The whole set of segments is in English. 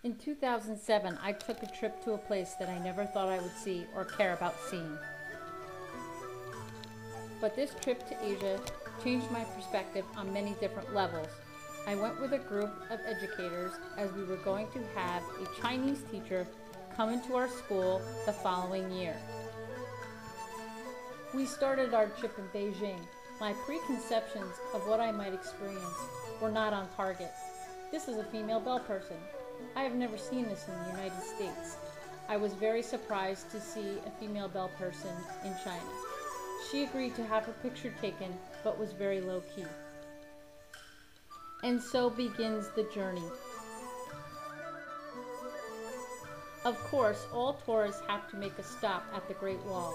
In 2007, I took a trip to a place that I never thought I would see or care about seeing. But this trip to Asia changed my perspective on many different levels. I went with a group of educators as we were going to have a Chinese teacher come into our school the following year. We started our trip in Beijing. My preconceptions of what I might experience were not on target. This is a female bell person. I have never seen this in the United States. I was very surprised to see a female bell person in China. She agreed to have her picture taken, but was very low-key. And so begins the journey. Of course, all tourists have to make a stop at the Great Wall.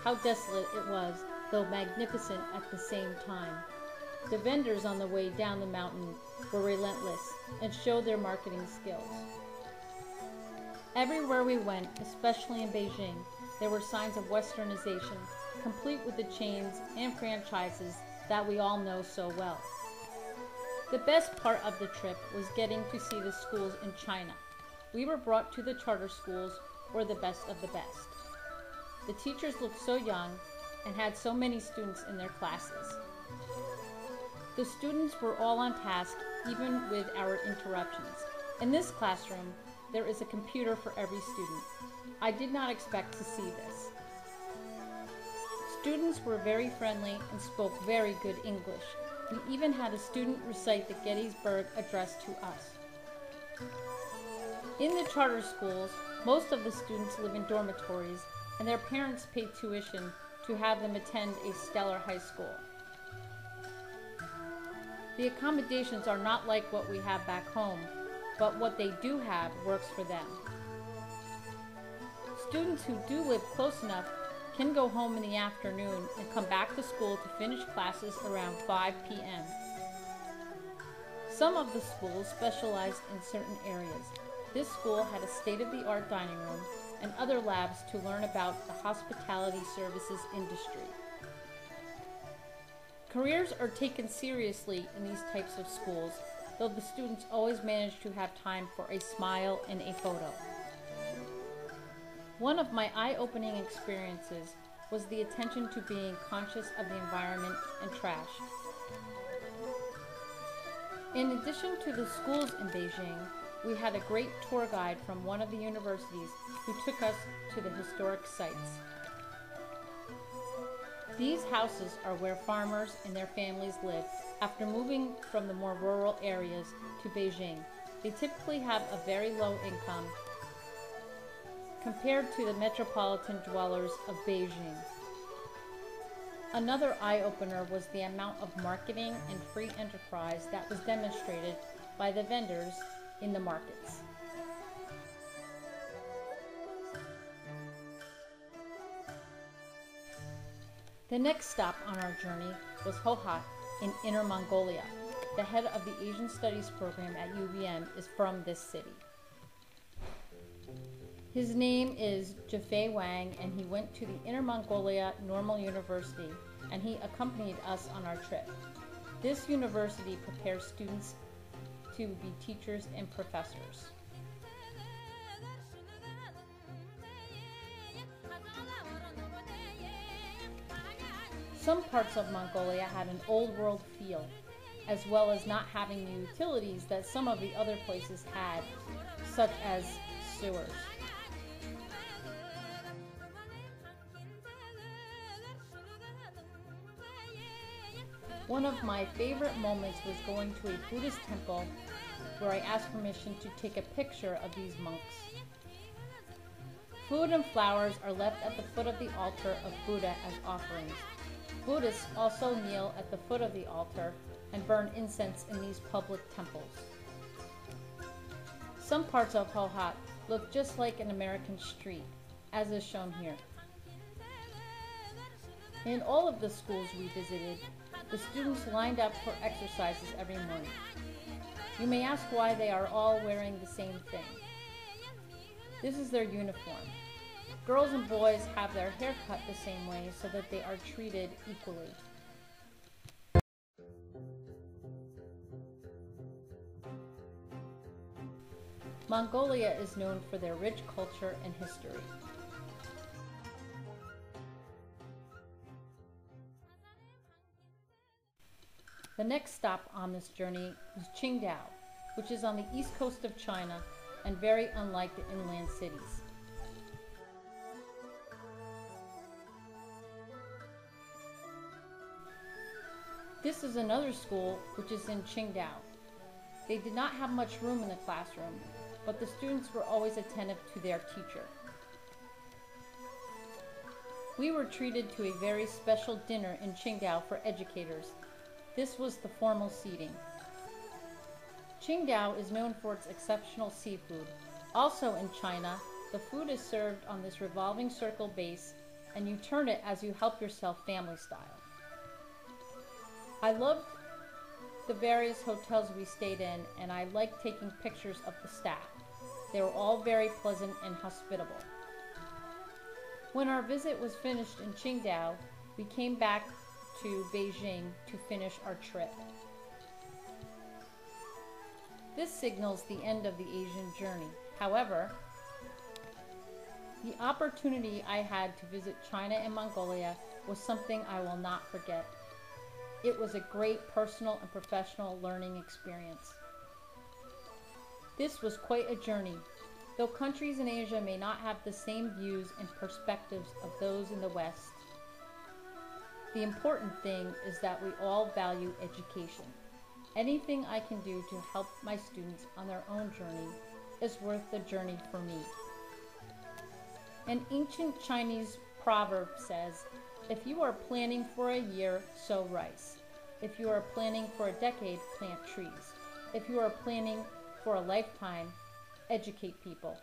How desolate it was, though magnificent at the same time. The vendors on the way down the mountain were relentless and showed their marketing skills. Everywhere we went, especially in Beijing, there were signs of westernization, complete with the chains and franchises that we all know so well. The best part of the trip was getting to see the schools in China. We were brought to the charter schools, or the best of the best. The teachers looked so young and had so many students in their classes. The students were all on task, even with our interruptions. In this classroom, there is a computer for every student. I did not expect to see this. Students were very friendly and spoke very good English. We even had a student recite the Gettysburg Address to us. In the charter schools, most of the students live in dormitories, and their parents pay tuition to have them attend a stellar high school. The accommodations are not like what we have back home, but what they do have works for them. Students who do live close enough can go home in the afternoon and come back to school to finish classes around 5 p.m. Some of the schools specialized in certain areas. This school had a state-of-the-art dining room and other labs to learn about the hospitality services industry. Careers are taken seriously in these types of schools, though the students always manage to have time for a smile and a photo. One of my eye-opening experiences was the attention to being conscious of the environment and trash. In addition to the schools in Beijing, we had a great tour guide from one of the universities who took us to the historic sites. These houses are where farmers and their families live after moving from the more rural areas to Beijing. They typically have a very low income compared to the metropolitan dwellers of Beijing. Another eye-opener was the amount of marketing and free enterprise that was demonstrated by the vendors in the markets. The next stop on our journey was Hohhot in Inner Mongolia. The head of the Asian Studies program at UVM is from this city. His name is Jafei Wang, and he went to the Inner Mongolia Normal University, and he accompanied us on our trip. This university prepares students to be teachers and professors. Some parts of Mongolia had an old world feel, as well as not having the utilities that some of the other places had, such as sewers. One of my favorite moments was going to a Buddhist temple where I asked permission to take a picture of these monks. Food and flowers are left at the foot of the altar of Buddha as offerings. Buddhists also kneel at the foot of the altar and burn incense in these public temples. Some parts of Hohhot look just like an American street, as is shown here. In all of the schools we visited, the students lined up for exercises every morning. You may ask why they are all wearing the same thing. This is their uniform. Girls and boys have their hair cut the same way so that they are treated equally. Mongolia is known for their rich culture and history. The next stop on this journey was Qingdao, which is on the east coast of China and very unlike the inland cities. This is another school which is in Qingdao. They did not have much room in the classroom, but the students were always attentive to their teacher. We were treated to a very special dinner in Qingdao for educators. This was the formal seating. Qingdao is known for its exceptional seafood. Also in China, the food is served on this revolving circle base, and you turn it as you help yourself family style. I loved the various hotels we stayed in, and I liked taking pictures of the staff. They were all very pleasant and hospitable. When our visit was finished in Qingdao, we came back to Beijing to finish our trip. This signals the end of the Asian journey. However, the opportunity I had to visit China and Mongolia was something I will not forget. It was a great personal and professional learning experience. This was quite a journey. Though countries in Asia may not have the same views and perspectives of those in the West, the important thing is that we all value education. Anything I can do to help my students on their own journey is worth the journey for me. An ancient Chinese proverb says, "If you are planning for a year, sow rice. If you are planning for a decade, plant trees. If you are planning for a lifetime, educate people."